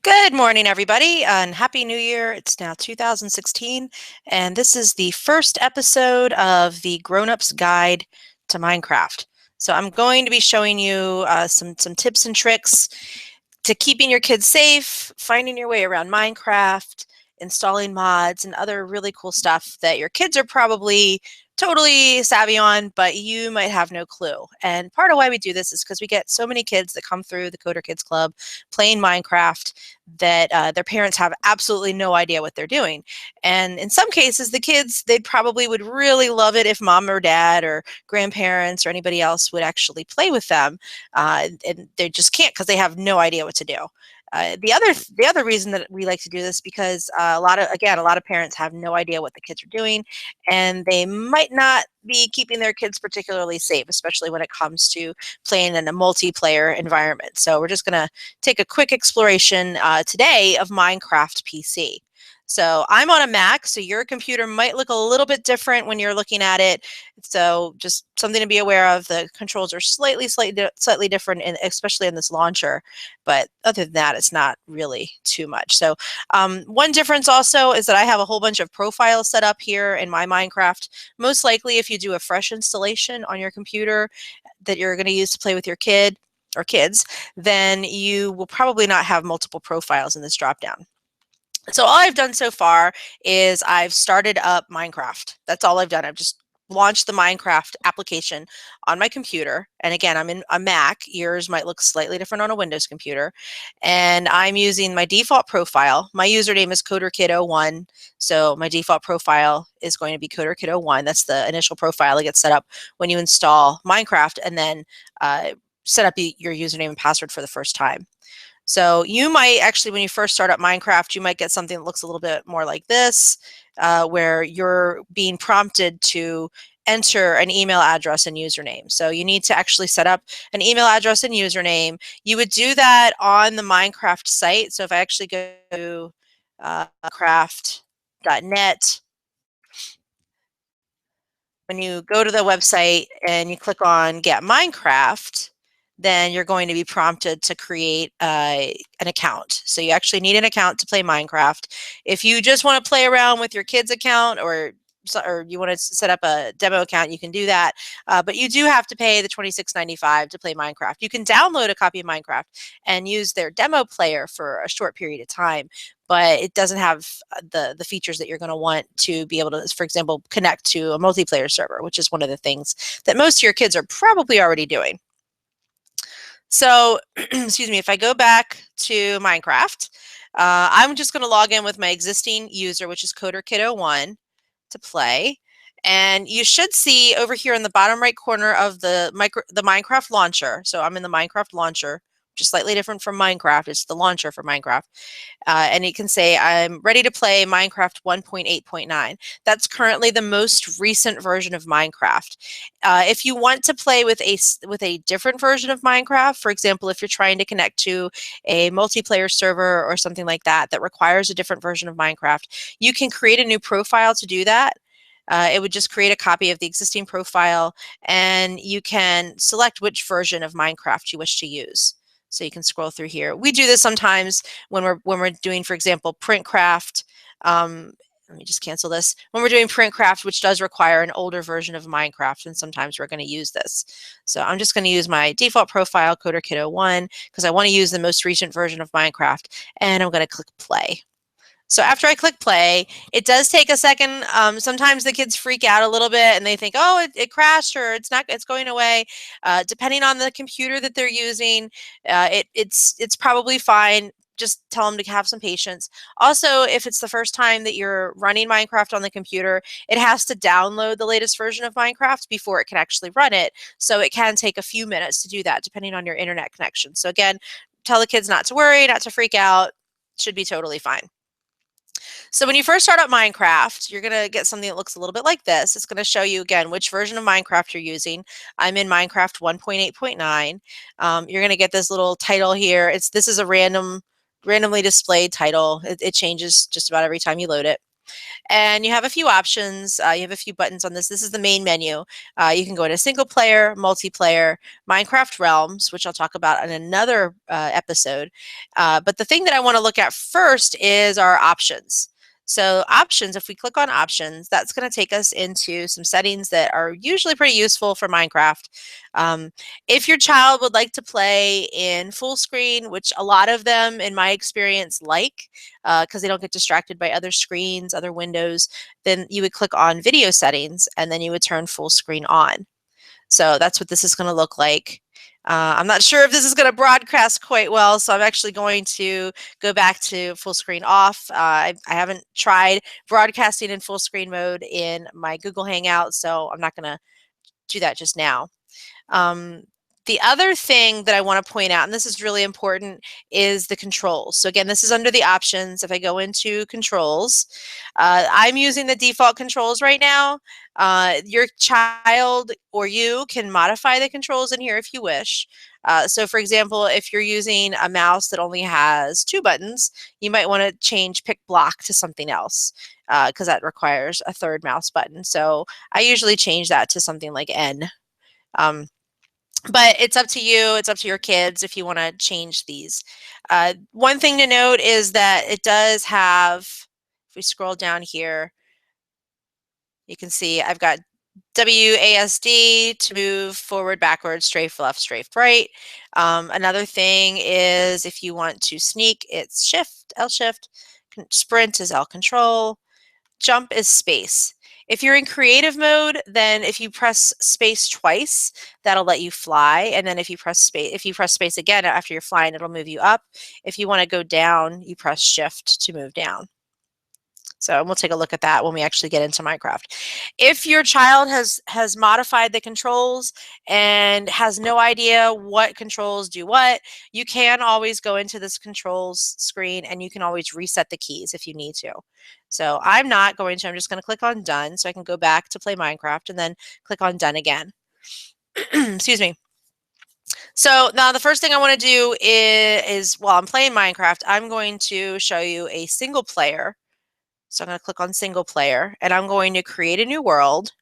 Good morning, everybody, and Happy New Year. It's now 2016, and this is the first episode of the Grown-Ups Guide to Minecraft. So I'm going to be showing you some tips and tricks to keeping your kids safe, finding your way around Minecraft, installing mods, and other really cool stuff that your kids are probably totally savvy on, but you might have no clue. And part of why we do this is because we get so many kids that come through the Coder Kids Club playing Minecraft that their parents have absolutely no idea what they're doing. And in some cases, the kids, they probably would really love it if mom or dad or grandparents or anybody else would actually play with them. And they just can't because they have no idea what to do. The other reason that we like to do this because a lot of parents have no idea what the kids are doing, and they might not be keeping their kids particularly safe, especially when it comes to playing in a multiplayer environment. So we're just going to take a quick exploration today of Minecraft PC. So I'm on a Mac, so your computer might look a little bit different when you're looking at it. So just something to be aware of. The controls are slightly different, especially in this launcher. But other than that, it's not really too much. So one difference also is that I have a whole bunch of profiles set up here in my Minecraft. Most likely, if you do a fresh installation on your computer that you're going to use to play with your kid or kids, then you will probably not have multiple profiles in this dropdown. So all I've done so far is I've started up Minecraft. That's all I've done. I've just launched the Minecraft application on my computer. And again, I'm in a Mac. Yours might look slightly different on a Windows computer. And I'm using my default profile. My username is CoderKid01. So my default profile is going to be CoderKid01. That's the initial profile that gets set up when you install Minecraft and then set up your username and password for the first time. So you might actually, when you first start up Minecraft, you might get something that looks a little bit more like this, where you're being prompted to enter an email address and username. So you need to actually set up an email address and username. You would do that on the Minecraft site. So if I actually go to Minecraft.net, when you go to the website and you click on Get Minecraft, then you're going to be prompted to create an account. So you actually need an account to play Minecraft. If you just want to play around with your kid's account or you want to set up a demo account, you can do that. But you do have to pay the $26.95 to play Minecraft. You can download a copy of Minecraft and use their demo player for a short period of time, but it doesn't have the features that you're going to want to be able to, for example, connect to a multiplayer server, which is one of the things that most of your kids are probably already doing. So, excuse me, if I go back to Minecraft, I'm just going to log in with my existing user, which is CoderKid01, to play. And you should see over here in the bottom right corner of the Minecraft launcher. So I'm in the Minecraft launcher, which is slightly different from Minecraft. It's the launcher for Minecraft. And it can say, I'm ready to play Minecraft 1.8.9. That's currently the most recent version of Minecraft. If you want to play with a different version of Minecraft, for example, if you're trying to connect to a multiplayer server or something like that that requires a different version of Minecraft, you can create a new profile to do that. It would just create a copy of the existing profile, and you can select which version of Minecraft you wish to use. So you can scroll through here. We do this sometimes when we're doing, for example, Printcraft. Let me just cancel this. When we're doing Printcraft, which does require an older version of Minecraft, and sometimes we're going to use this. So I'm just going to use my default profile, CoderKid01, because I want to use the most recent version of Minecraft, and I'm going to click play. So after I click play, it does take a second. Sometimes the kids freak out a little bit and they think, oh, it crashed or it's going away. Depending on the computer that they're using, it's probably fine. Just tell them to have some patience. Also, if it's the first time that you're running Minecraft on the computer, it has to download the latest version of Minecraft before it can actually run it. So it can take a few minutes to do that, depending on your internet connection. So again, tell the kids not to worry, not to freak out. Should be totally fine. So when you first start up Minecraft, you're going to get something that looks a little bit like this. It's going to show you, again, which version of Minecraft you're using. I'm in Minecraft 1.8.9. You're going to get this little title here. This is a randomly displayed title. It changes just about every time you load it. And you have a few options. You have a few buttons on this. This is the main menu. You can go to single player, multiplayer, Minecraft Realms, which I'll talk about in another episode. But the thing that I want to look at first is our options. So options, if we click on options, that's going to take us into some settings that are usually pretty useful for Minecraft. If your child would like to play in full screen, which a lot of them in my experience like, because they don't get distracted by other screens, other windows, then you would click on video settings and then you would turn full screen on. So that's what this is going to look like. I'm not sure if this is going to broadcast quite well, so I'm actually going to go back to full screen off. I haven't tried broadcasting in full screen mode in my Google Hangout, so I'm not going to do that just now. Um, the other thing that I want to point out, and this is really important, is the controls. So again, this is under the options. If I go into controls, I'm using the default controls right now. Your child or you can modify the controls in here if you wish. So for example, if you're using a mouse that only has 2 buttons, you might want to change pick block to something else because that requires a 3rd mouse button. So I usually change that to something like N. But it's up to you. It's up to your kids if you want to change these. One thing to note is that it does have, if we scroll down here, you can see I've got WASD to move forward, backwards, strafe left, strafe right. Another thing is if you want to sneak, it's shift, L shift. Sprint is L control. Jump is space. If you're in creative mode, then if you press space twice, that'll let you fly. And then if you press space again after you're flying, it'll move you up. If you want to go down, you press shift to move down. So we'll take a look at that when we actually get into Minecraft. If your child has modified the controls and has no idea what controls do what, you can always go into this controls screen and you can always reset the keys if you need to. So I'm not going to, I'm just going to click on done so I can go back to play Minecraft and then click on done again. Excuse me. So now the first thing I want to do is while I'm playing Minecraft, I'm going to show you a single player. So I'm going to click on single player and I'm going to create a new world.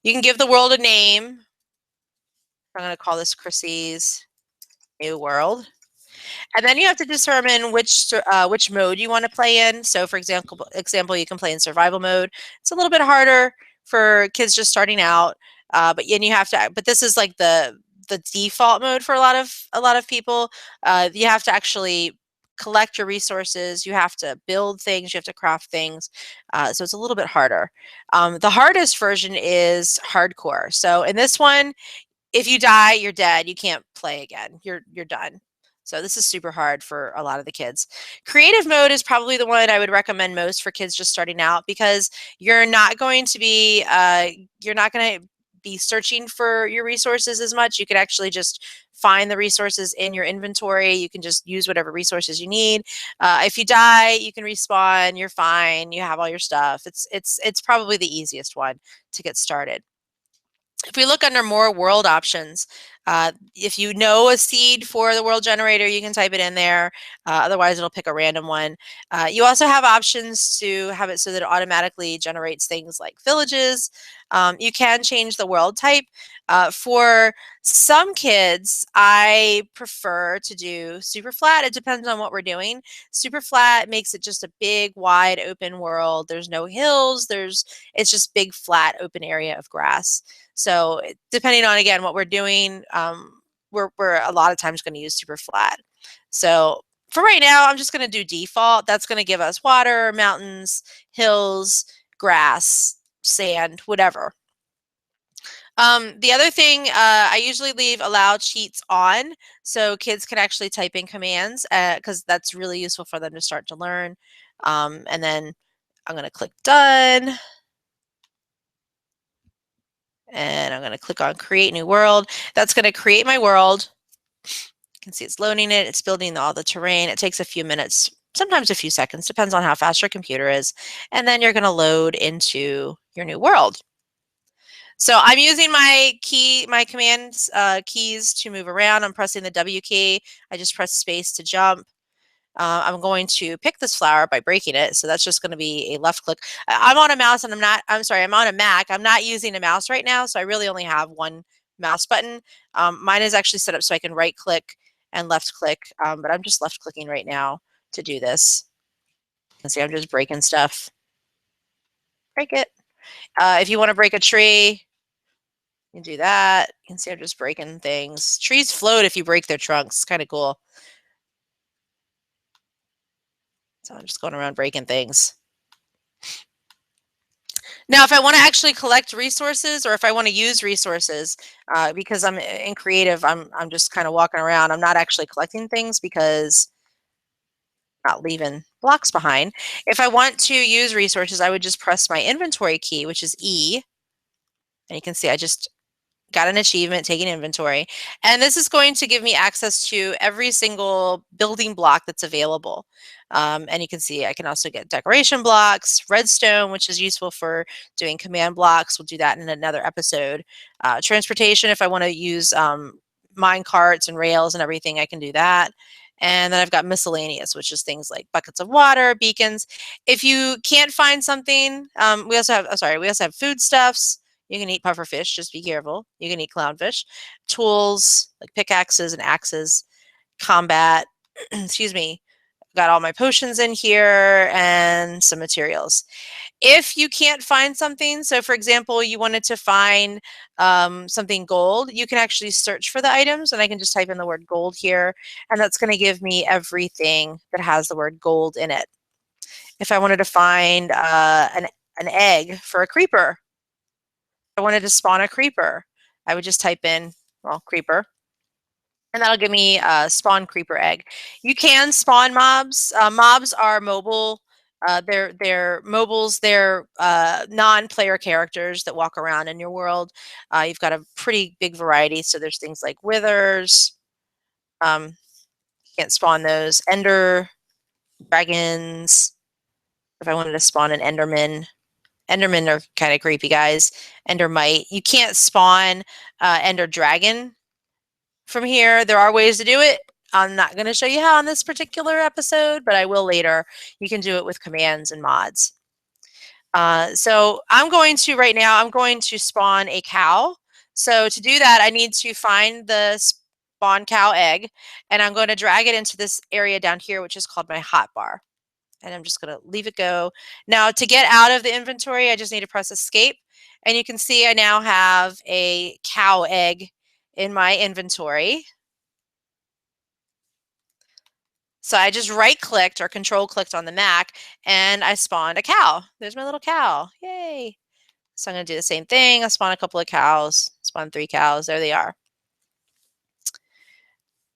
You can give the world a name. I'm going to call this Chrissy's new world. And then you have to determine which mode you want to play in. So for example, you can play in survival mode. It's a little bit harder for kids just starting out. But you have to, but this is like the default mode for a lot of people. You have to actually collect your resources. You have to build things. You have to craft things. So it's a little bit harder. The hardest version is hardcore. So in this one, if you die, you're dead. You can't play again. You're done. So this is super hard for a lot of the kids. Creative mode is probably the one I would recommend most for kids just starting out because you're not going to be searching for your resources as much. You could actually just find the resources in your inventory. You can just use whatever resources you need. If you die, you can respawn. You're fine. You have all your stuff. It's probably the easiest one to get started. If we look under more world options, if you know a seed for the world generator, you can type it in there. Otherwise, it'll pick a random one. You also have options to have it so that it automatically generates things like villages. You can change the world type. For some kids, I prefer to do super flat. It depends on what we're doing. Super flat makes it just a big, wide, open world. There's no hills. It's just big, flat, open area of grass. So depending on, again, what we're doing, we're a lot of times going to use super flat. So for right now, I'm just going to do default. That's going to give us water, mountains, hills, grass, sand, whatever. The other thing, I usually leave allow cheats on so kids can actually type in commands because that's really useful for them to start to learn. And then I'm going to click done. And I'm going to click on create new world. That's going to create my world. You can see it's loading it. It's building all the terrain. It takes a few minutes, sometimes a few seconds, depends on how fast your computer is. And then you're going to load into your new world. So I'm using my commands keys to move around. I'm pressing the W key. I just press space to jump. I'm going to pick this flower by breaking it. So that's just going to be a left click. I'm on a mouse and I'm on a Mac. I'm not using a mouse right now. So I really only have one mouse button. Mine is actually set up so I can right click and left click, but I'm just left clicking right now to do this. You can see I'm just breaking stuff. Break it. If you want to break a tree, you can do that. You can see I'm just breaking things. Trees float if you break their trunks. Kind of cool. So I'm just going around breaking things. Now, if I want to actually collect resources or if I want to use resources, because I'm in creative, I'm just kind of walking around. I'm not actually collecting things because I'm not leaving blocks behind. If I want to use resources, I would just press my inventory key, which is E. And you can see I just got an achievement taking inventory. And this is going to give me access to every single building block that's available. And you can see I can also get decoration blocks, redstone, which is useful for doing command blocks. We'll do that in another episode. Transportation, if I want to use mine carts and rails and everything, I can do that. And then I've got miscellaneous, which is things like buckets of water, beacons. If you can't find something, we also have foodstuffs. You can eat pufferfish, just be careful. You can eat clownfish. Tools like pickaxes and axes, combat, excuse me. Got all my potions in here and some materials. If you can't find something, so for example, you wanted to find something gold, you can actually search for the items and I can just type in the word gold here and that's going to give me everything that has the word gold in it. If I wanted to find an egg for a creeper, I wanted to spawn a creeper, I would just type in, well, creeper, and that'll give me a spawn creeper egg. You can spawn mobs. Mobs are mobile. They're mobiles. They're non-player characters that walk around in your world. You've got a pretty big variety. So there's things like withers. You can't spawn those. Ender dragons. If I wanted to spawn an Enderman. Endermen are kind of creepy guys. Endermite. You can't spawn Ender Dragon from here. There are ways to do it. I'm not going to show you how on this particular episode, but I will later. You can do it with commands and mods. So I'm going to, right now, I'm going to spawn a cow. So to do that, I need to find the spawn cow egg, and I'm going to drag it into this area down here, which is called my hotbar. And I'm just going to leave it go. Now, to get out of the inventory, I just need to press escape. And you can see I now have a cow egg in my inventory. So I just right clicked or control clicked on the Mac and I spawned a cow. There's my little cow. Yay. So I'm going to do the same thing. I spawn a couple of cows, spawn 3 cows. There they are.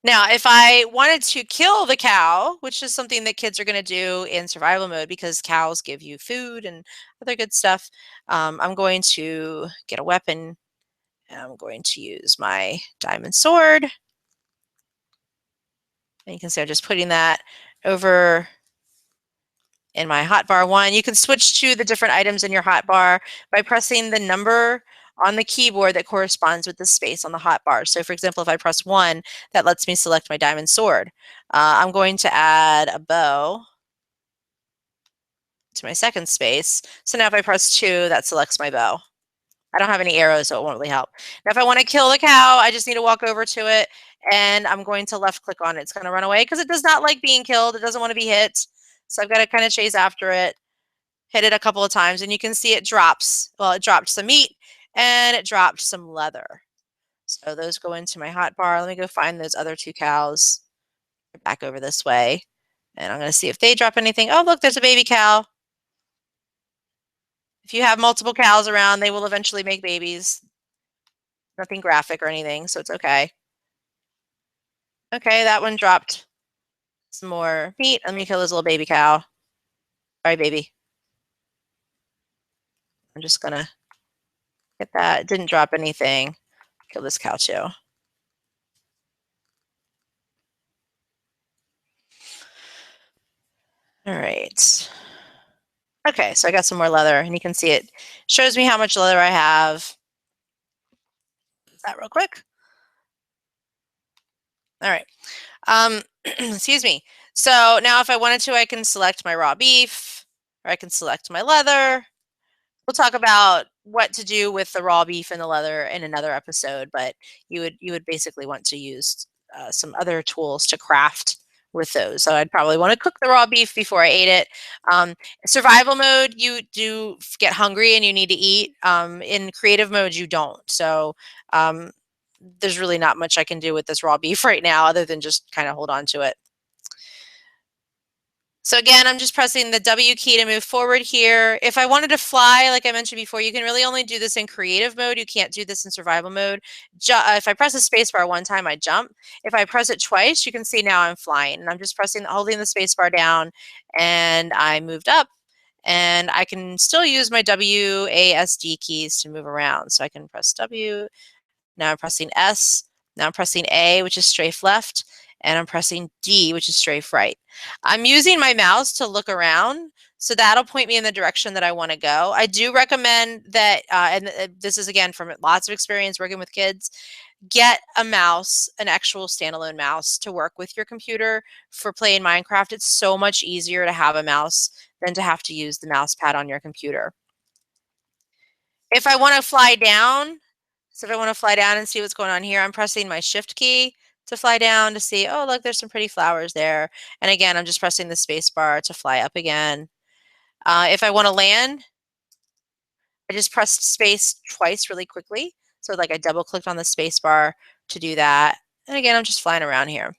Now, if I wanted to kill the cow, which is something that kids are going to do in survival mode because cows give you food and other good stuff, I'm going to get a weapon. And I'm going to use my diamond sword. And you can see I'm just putting that over in my hotbar 1. You can switch to the different items in your hotbar by pressing the number on the keyboard that corresponds with the space on the hotbar. So for example, if I press 1, that lets me select my diamond sword. I'm going to add a bow to my second space. So now if I press 2, that selects my bow. I don't have any arrows, so it won't really help. Now if I want to kill the cow, I just need to walk over to it and I'm going to left click on it. It's going to run away because it does not like being killed. It doesn't want to be hit. So I've got to kind of chase after it, hit it a couple of times, and you can see it drops. Well, it dropped some meat and it dropped some leather. So those go into my hotbar. Let me go find those other 2 cows. Back over this way. And I'm going to see if they drop anything. Oh, look, there's a baby cow. If you have multiple cows around, they will eventually make babies. Nothing graphic or anything, so it's okay. Okay, that one dropped some more meat. Let me kill this little baby cow. Sorry, baby. I'm just gonna get that. It didn't drop anything. Kill this cow too. All right. Okay, so I got some more leather, and you can see it shows me how much leather I have. That real quick. All right. Excuse me. So now if I wanted to, I can select my raw beef, or I can select my leather. We'll talk about what to do with the raw beef and the leather in another episode, but you would basically want to use some other tools to craft with those. So I'd probably want to cook the raw beef before I ate it. Um, Survival mode, you do get hungry and you need to eat. In creative mode, you don't. So um, there's really not much I can do with this raw beef right now other than just kind of hold on to it. So again, I'm just pressing the W key to move forward here. If I wanted to fly, like I mentioned before, you can really only do this in creative mode. You can't do this in survival mode. If I press the space bar one time, I jump. If I press it twice, you can see now I'm flying. And I'm just holding the space bar down, and I moved up. And I can still use my WASD keys to move around. So I can press W. Now I'm pressing S. Now I'm pressing A, which is strafe left, and I'm pressing D, which is strafe right. I'm using my mouse to look around, so that'll point me in the direction that I want to go. I do recommend that, and this is again from lots of experience working with kids, get a mouse, an actual standalone mouse to work with your computer for playing Minecraft. It's so much easier to have a mouse than to have to use the mouse pad on your computer. If I want to fly down, so if I want to fly down and see what's going on here, I'm pressing my shift key to fly down to see, oh, look, there's some pretty flowers there. And again, I'm just pressing the space bar to fly up again. If I want to land, I just pressed space twice really quickly. So like I double clicked on the space bar to do that. And again, I'm just flying around here.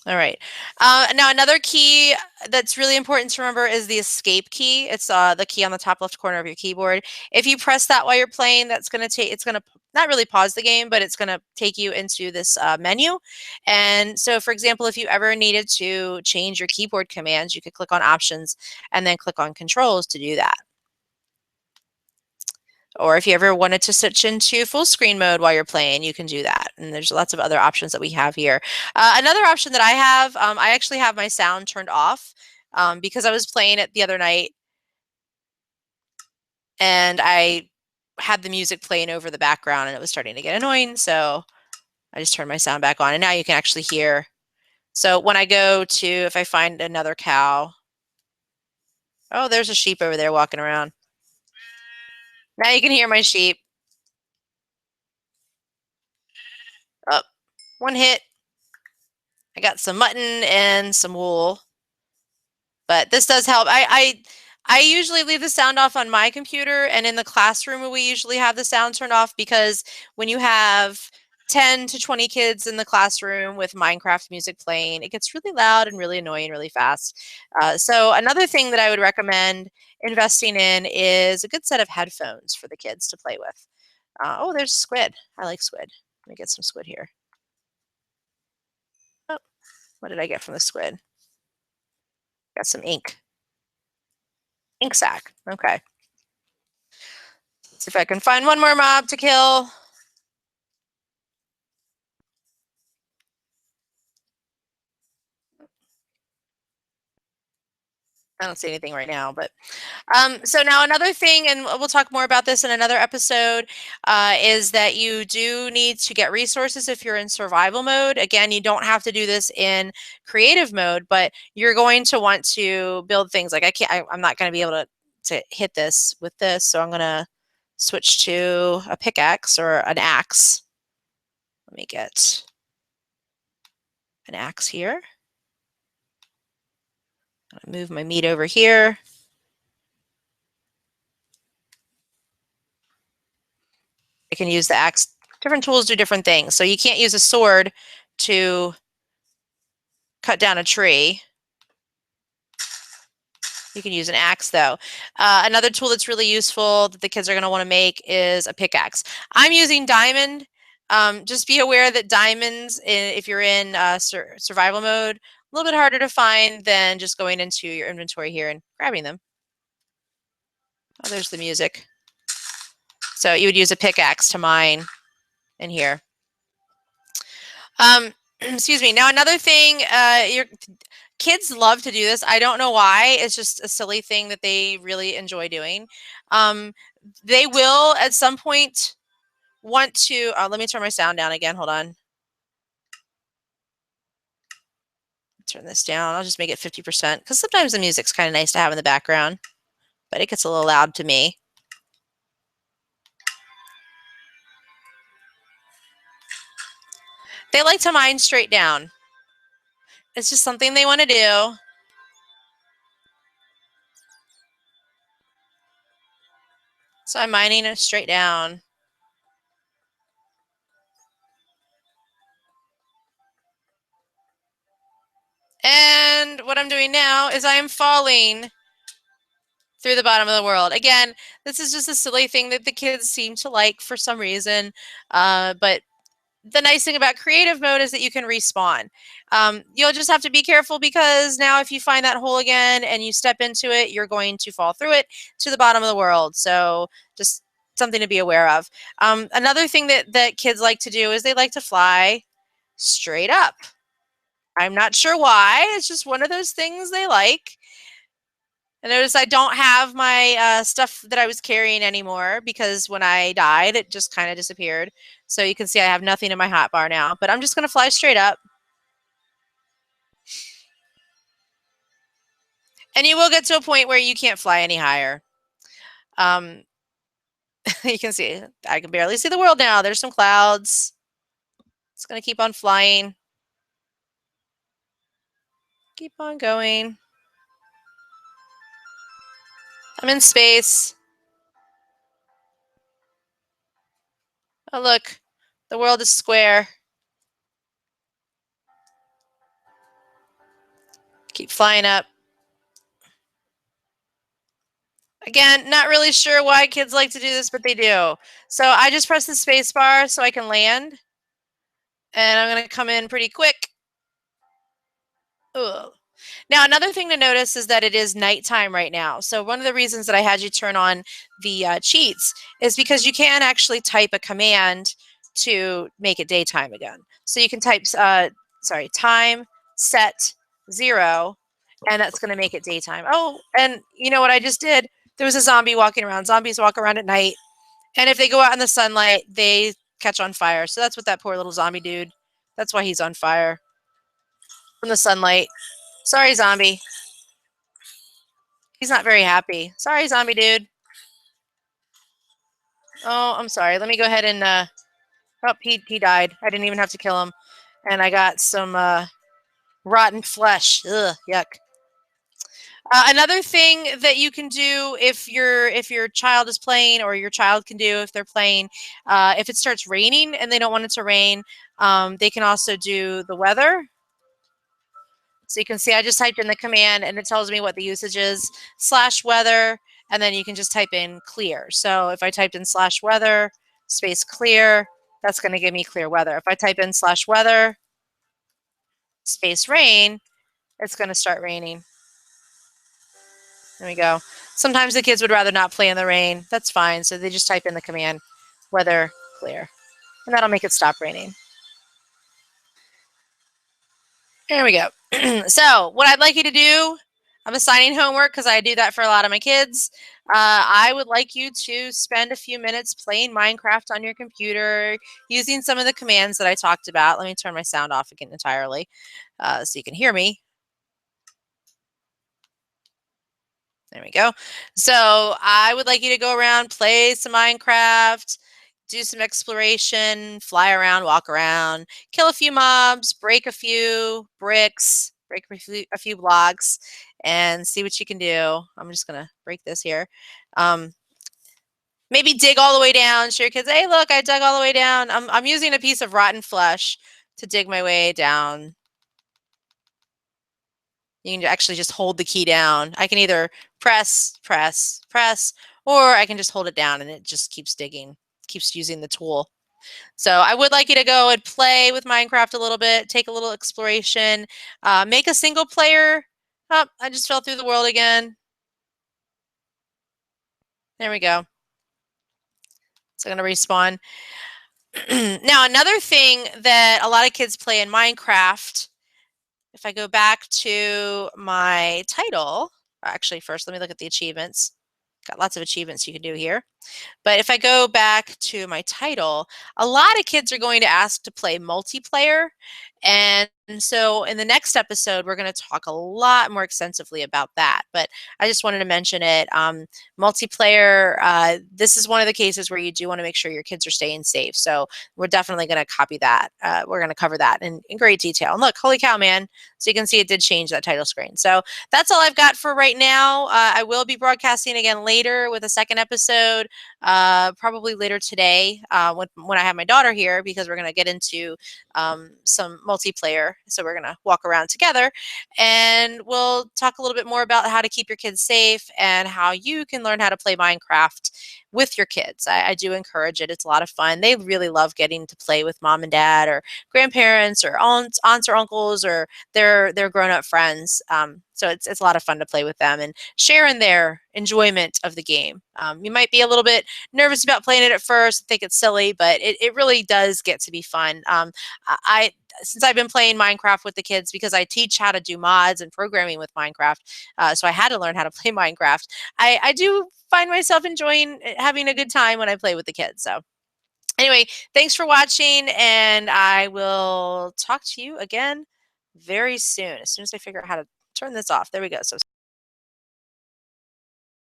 All right. Now another key that's really important to remember is the escape key. It's the key on the top left corner of your keyboard. If you press that while you're playing, that's going to take, it's going to not really pause the game, but it's going to take you into this menu. And so, for example, if you ever needed to change your keyboard commands, you could click on options and then click on controls to do that. Or if you ever wanted to switch into full screen mode while you're playing, you can do that. And there's lots of other options that we have here. Another option that I have, I actually have my sound turned off because I was playing it the other night and I had the music playing over the background and it was starting to get annoying. So I just turned my sound back on and now you can actually hear. So when I go to, if I find another cow, oh, there's a sheep over there walking around. Now you can hear my sheep. Oh, one hit. I got some mutton and some wool, but this does help. I usually leave the sound off on my computer, and in the classroom we usually have the sound turned off because when you have 10 to 20 kids in the classroom with Minecraft music playing, it gets really loud and really annoying really fast. So another thing that I would recommend investing in is a good set of headphones for the kids to play with. Oh, there's squid. I like squid. Let me get some squid here. Oh, what did I get from the squid? Got some ink. Ink sac. Okay. See if I can find one more mob to kill. I don't see anything right now, but so now another thing, and we'll talk more about this in another episode, is that you do need to get resources if you're in survival mode. Again, you don't have to do this in creative mode, but you're going to want to build things like I'm not going to be able to hit this with this, so I'm going to switch to a pickaxe or an axe. Let me get an axe here. Move my meat over here. I can use the axe. Different tools do different things. So you can't use a sword to cut down a tree. You can use an axe though. Another tool that's really useful that the kids are going to want to make is a pickaxe. I'm using diamond. Just be aware that diamonds, if you're in survival mode, a little bit harder to find than just going into your inventory here and grabbing them. Oh, there's the music. So you would use a pickaxe to mine in here. Excuse me. Now another thing, your kids love to do this. I don't know why. It's just a silly thing that they really enjoy doing. They will at some point want to. Let me turn my sound down again. Hold on. turn this down. I'll just make it 50% because sometimes the music's kind of nice to have in the background, but it gets a little loud to me. They like to mine straight down. It's just something they want to do. So I'm mining it straight down. And what I'm doing now is I am falling through the bottom of the world. Again, this is just a silly thing that the kids seem to like for some reason. But the nice thing about creative mode is that you can respawn. You'll just have to be careful because now if you find that hole again and you step into it, you're going to fall through it to the bottom of the world. So just something to be aware of. Another thing that kids like to do is they like to fly straight up. I'm not sure why. It's just one of those things they like. And notice I don't have my stuff that I was carrying anymore because when I died, it just kind of disappeared. So you can see I have nothing in my hotbar now, but I'm just going to fly straight up. And you will get to a point where you can't fly any higher. You can see, I can barely see the world now. There's some clouds. It's going to keep on flying. Keep on going. I'm in space. Oh, look, the world is square. Keep flying up. Again, not really sure why kids like to do this, but they do. So I just press the space bar so I can land. And I'm going to come in pretty quick. Ugh. Now, another thing to notice is that it is nighttime right now. So one of the reasons that I had you turn on the cheats is because you can actually type a command to make it daytime again. So you can type, time set 0, and that's going to make it daytime. Oh, and you know what I just did? There was a zombie walking around. Zombies walk around at night, and if they go out in the sunlight, they catch on fire. So that's what that poor little zombie dude, that's why he's on fire from the sunlight. Sorry, zombie. He's not very happy. Sorry, zombie dude. Oh, I'm sorry. Let me go ahead and, oh, he died. I didn't even have to kill him. And I got some rotten flesh. Ugh, yuck. Another thing that you can do if your child is playing, or your child can do if they're playing, if it starts raining and they don't want it to rain, they can also do the weather. So you can see I just typed in the command and it tells me what the usage is, /weather, and then you can just type in clear. So if I typed in /weather space clear, that's going to give me clear weather. If I type in /weather space rain, it's going to start raining. There we go. Sometimes the kids would rather not play in the rain. That's fine. So they just type in the command weather clear, and that'll make it stop raining. There we go. So what I'd like you to do, I'm assigning homework because I do that for a lot of my kids. I would like you to spend a few minutes playing Minecraft on your computer using some of the commands that I talked about. Let me turn my sound off again entirely so you can hear me. There we go. So I would like you to go around, play some Minecraft, do some exploration, fly around, walk around, kill a few mobs, break a few bricks, break a few blocks, and see what you can do. I'm just going to break this here. Maybe dig all the way down. Show your kids, hey, look, I dug all the way down. I'm using a piece of rotten flesh to dig my way down. You can actually just hold the key down. I can either press, press, press, or I can just hold it down and it just keeps digging, keeps using the tool. So I would like you to go and play with Minecraft a little bit, take a little exploration, make a single player. Oh, I just fell through the world again. There we go. So I'm going to respawn. Now, another thing that a lot of kids play in Minecraft, if I go back to my title, actually first let me look at the achievements. Got lots of achievements you can do here. But if I go back to my title, a lot of kids are going to ask to play multiplayer. And so in the next episode, we're going to talk a lot more extensively about that. But I just wanted to mention it. Multiplayer, this is one of the cases where you do want to make sure your kids are staying safe. So we're definitely going to copy that. We're going to cover that in great detail. And look, holy cow, man. So you can see it did change that title screen. So that's all I've got for right now. I will be broadcasting again later with a second episode, probably later today when I have my daughter here, because we're going to get into some multiplayer. So we're going to walk around together and we'll talk a little bit more about how to keep your kids safe and how you can learn how to play Minecraft with your kids. I do encourage it. It's a lot of fun. They really love getting to play with mom and dad or grandparents or aunts or uncles or their grown-up friends. So it's a lot of fun to play with them and share in their enjoyment of the game. You might be a little bit nervous about playing it at first, think it's silly, but it really does get to be fun. I since I've been playing Minecraft with the kids, because I teach how to do mods and programming with Minecraft, so I had to learn how to play Minecraft. I do find myself enjoying having a good time when I play with the kids. So anyway, thanks for watching, and I will talk to you again very soon, as soon as I figure out how to turn this off. There we go. So